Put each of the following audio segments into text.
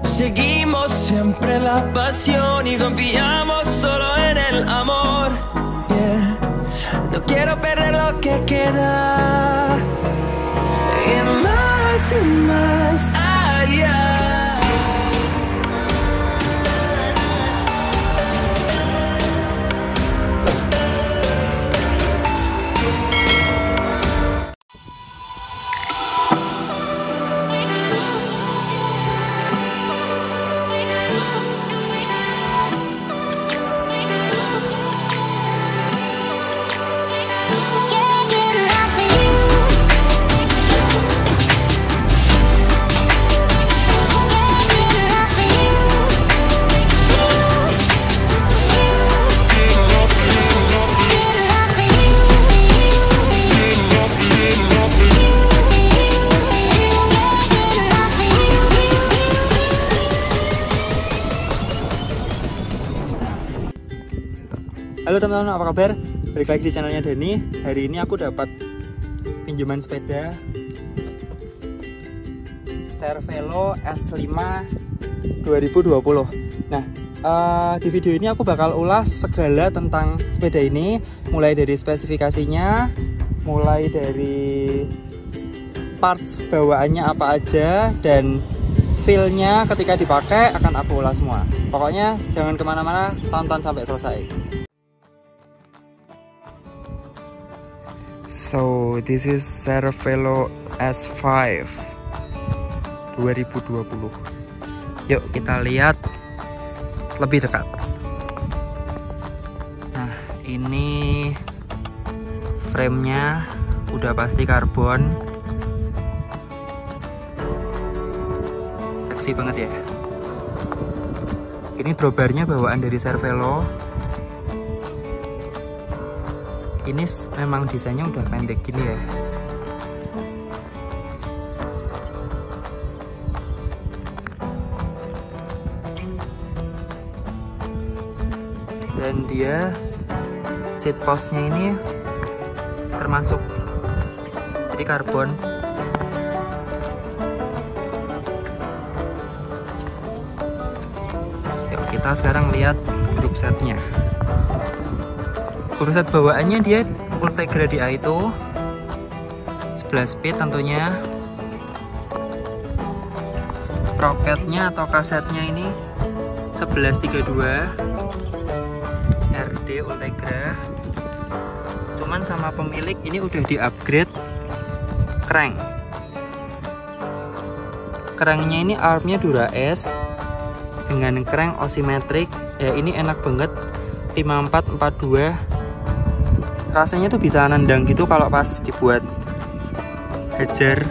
Seguimos siempre la pasión y confiamos solo en el amor. Yeah. No quiero perder lo que queda. Y más allá. Halo teman-teman, apa kabar? Balik lagi di channelnya Dani. Hari ini aku dapat pinjaman sepeda Cervelo S5 2020. Nah, di video ini aku bakal ulas segala tentang sepeda ini, mulai dari spesifikasinya, mulai dari parts bawaannya apa aja, dan feel-nya ketika dipakai akan aku ulas semua. Pokoknya jangan kemana-mana, tonton sampai selesai. So this is Cervelo S5 2020. Yuk kita lihat lebih dekat. Nah, ini frame-nya udah pasti karbon. Seksi banget ya. Ini drawbarnya bawaan dari Cervelo. Ini memang desainnya udah pendek gini ya. Dan dia seat postnya ini termasuk jadi karbon. Yuk kita sekarang lihat grup setnya. Grup set bawaannya dia Ultegra DA itu 11 speed tentunya. Sprocketnya atau kasetnya ini 1132 RD Ultegra. Cuman sama pemilik ini udah di upgrade crank. Cranknya ini armnya Dura S dengan crank osimetrik. Ya ini enak banget, 5442. Rasanya tuh bisa nendang gitu kalau pas dibuat hajar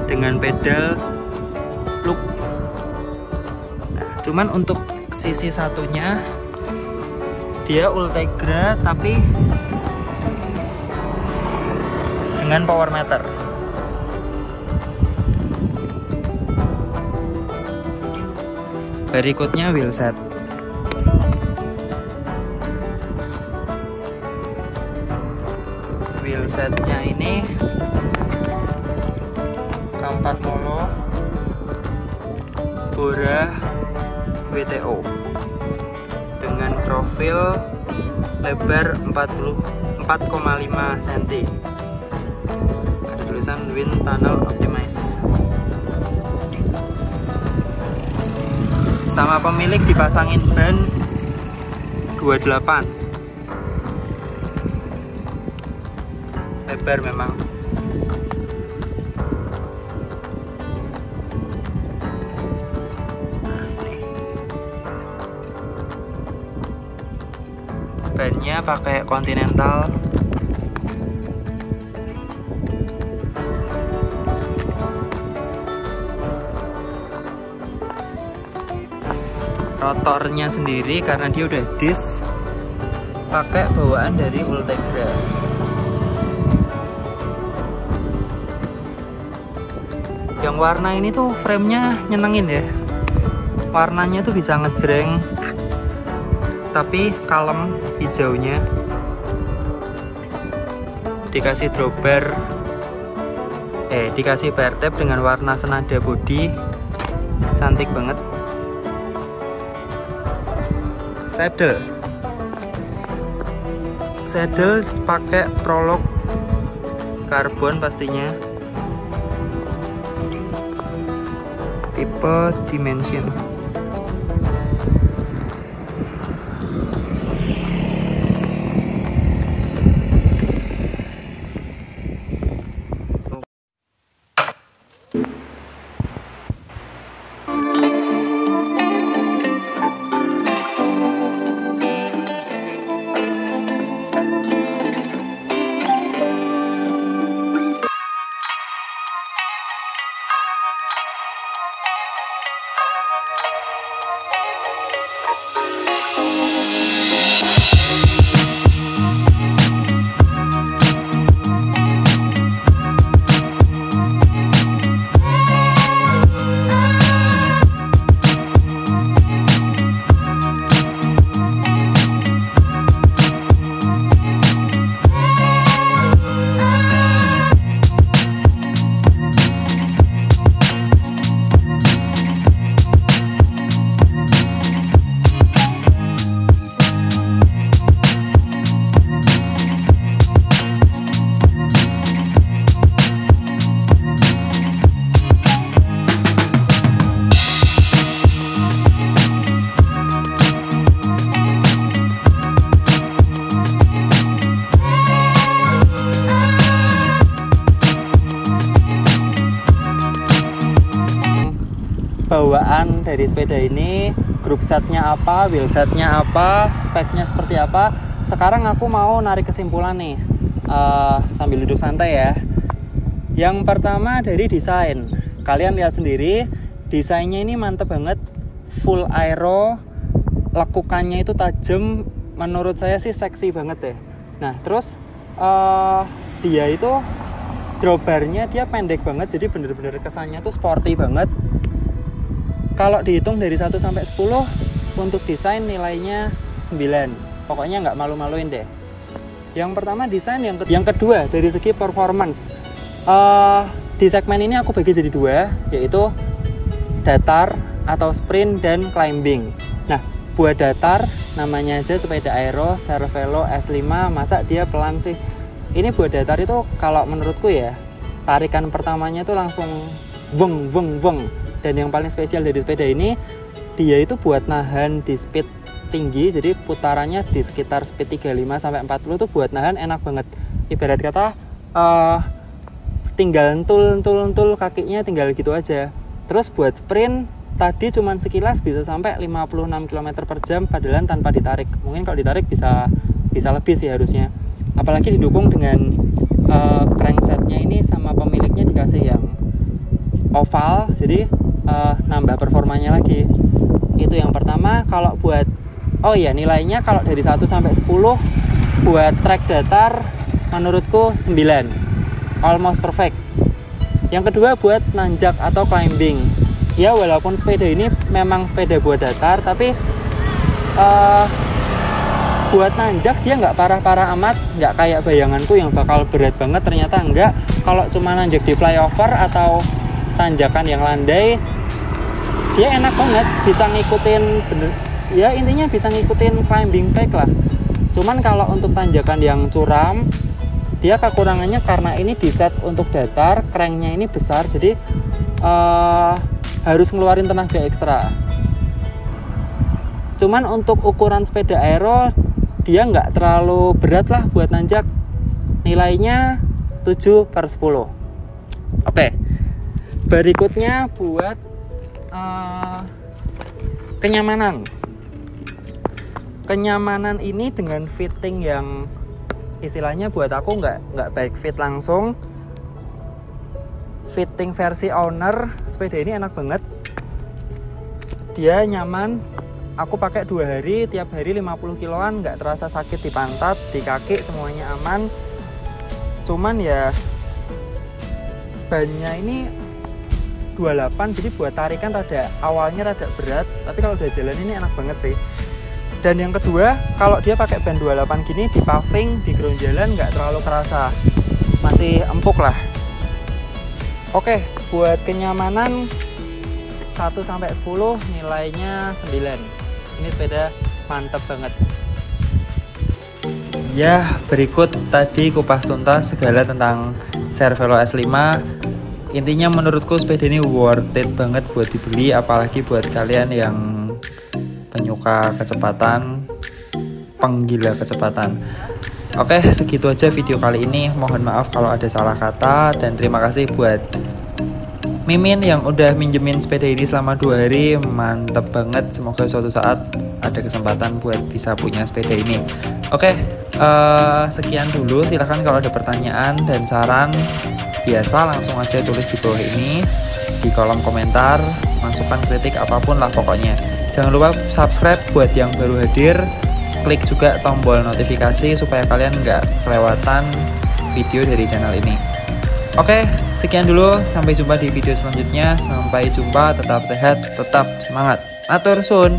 dengan pedal look. Nah, cuman untuk sisi satunya dia Ultegra tapi dengan power meter. Berikutnya wheelset. Wheelsetnya ini K4 Molo Bora WTO dengan profil lebar 4,5 cm. Ada tulisan Wind Tunnel Optimize. Sama pemilik dipasangin ban 28. Lebar memang. Nah, ini bannya pakai Continental. Rotornya sendiri karena dia udah disc pakai bawaan dari Ultegra. Yang warna ini tuh framenya nyenengin ya. Warnanya tuh bisa ngejreng tapi kalem hijaunya. Dikasih drawbar dikasih bar tab dengan warna senada body cantik banget. Saddle pakai Prolog karbon pastinya, tipe Dimension. Bawaan dari sepeda ini, group setnya apa, wheel setnya apa, speknya seperti apa. Sekarang aku mau narik kesimpulan nih, sambil duduk santai ya. Yang pertama dari desain, kalian lihat sendiri, desainnya ini mantep banget, full aero, lekukannya itu tajam, menurut saya sih seksi banget deh. Nah terus dia itu drawbarnya dia pendek banget, jadi bener-bener kesannya tuh sporty banget. Kalau dihitung dari 1 sampai 10 untuk desain nilainya 9. Pokoknya nggak malu-maluin deh. Yang pertama desain, yang kedua dari segi performance. Di segmen ini aku bagi jadi 2, yaitu datar atau sprint dan climbing. Nah, buat datar namanya aja sepeda aero Cervelo S5, masa dia pelan sih? Ini buat datar itu kalau menurutku ya, tarikan pertamanya tuh langsung weng weng weng. Dan yang paling spesial dari sepeda ini, dia itu buat nahan di speed tinggi, jadi putarannya di sekitar speed 35 sampai 40 tuh buat nahan enak banget. Ibarat kata tinggal entul kakinya tinggal gitu aja. Terus buat sprint tadi cuman sekilas bisa sampai 56 km per jam padalan tanpa ditarik. Mungkin kalau ditarik bisa lebih sih harusnya. Apalagi didukung dengan cranksetnya ini sama pemiliknya dikasih yang oval, jadi nambah performanya lagi. Itu yang pertama. Kalau buat nilainya kalau dari 1 sampai 10 buat trek datar menurutku 9, almost perfect. Yang kedua buat nanjak atau climbing, ya walaupun sepeda ini memang sepeda buat datar, tapi buat nanjak dia nggak parah-parah amat, nggak kayak bayanganku yang bakal berat banget. Ternyata enggak. Kalau cuma nanjak di flyover atau tanjakan yang landai, dia enak banget, bisa ngikutin ya intinya bisa ngikutin climbing bike lah. Cuman kalau untuk tanjakan yang curam, dia kekurangannya karena ini diset untuk datar, cranknya ini besar, jadi harus ngeluarin tenaga ekstra. Cuman untuk ukuran sepeda aero dia nggak terlalu berat lah buat nanjak. Nilainya 7/10. Oke. Berikutnya buat kenyamanan. Kenyamanan ini dengan fitting yang istilahnya buat aku nggak baik fit langsung. Fitting versi owner, sepeda ini enak banget. Dia nyaman. Aku pakai 2 hari, tiap hari 50 kiloan, nggak terasa sakit di pantat, di kaki, semuanya aman. Cuman ya bannya ini 28, jadi buat tarikan awalnya rada berat, tapi kalau udah jalan ini enak banget sih. Dan yang kedua, kalau dia pakai ban 28 gini di paving, di ground jalan nggak terlalu kerasa, masih empuk lah. Oke, buat kenyamanan 1 sampai 10 nilainya 9. Ini sepeda mantep banget. Ya, berikut tadi kupas tuntas segala tentang Cervelo S5. Intinya menurutku sepeda ini worth it banget buat dibeli, apalagi buat kalian yang penyuka kecepatan, penggila kecepatan. Oke, segitu aja video kali ini. Mohon maaf kalau ada salah kata, dan terima kasih buat Mimin yang udah minjemin sepeda ini selama 2 hari. Mantep banget, semoga suatu saat ada kesempatan buat bisa punya sepeda ini. Oke, sekian dulu. Silahkan kalau ada pertanyaan dan saran, biasa langsung aja tulis di bawah ini di kolom komentar. Masukan, kritik, apapun lah pokoknya. Jangan lupa subscribe buat yang baru hadir. Klik juga tombol notifikasi supaya kalian nggak kelewatan video dari channel ini. Oke, sekian dulu. Sampai jumpa di video selanjutnya. Sampai jumpa, tetap sehat, tetap semangat. Matur suwun.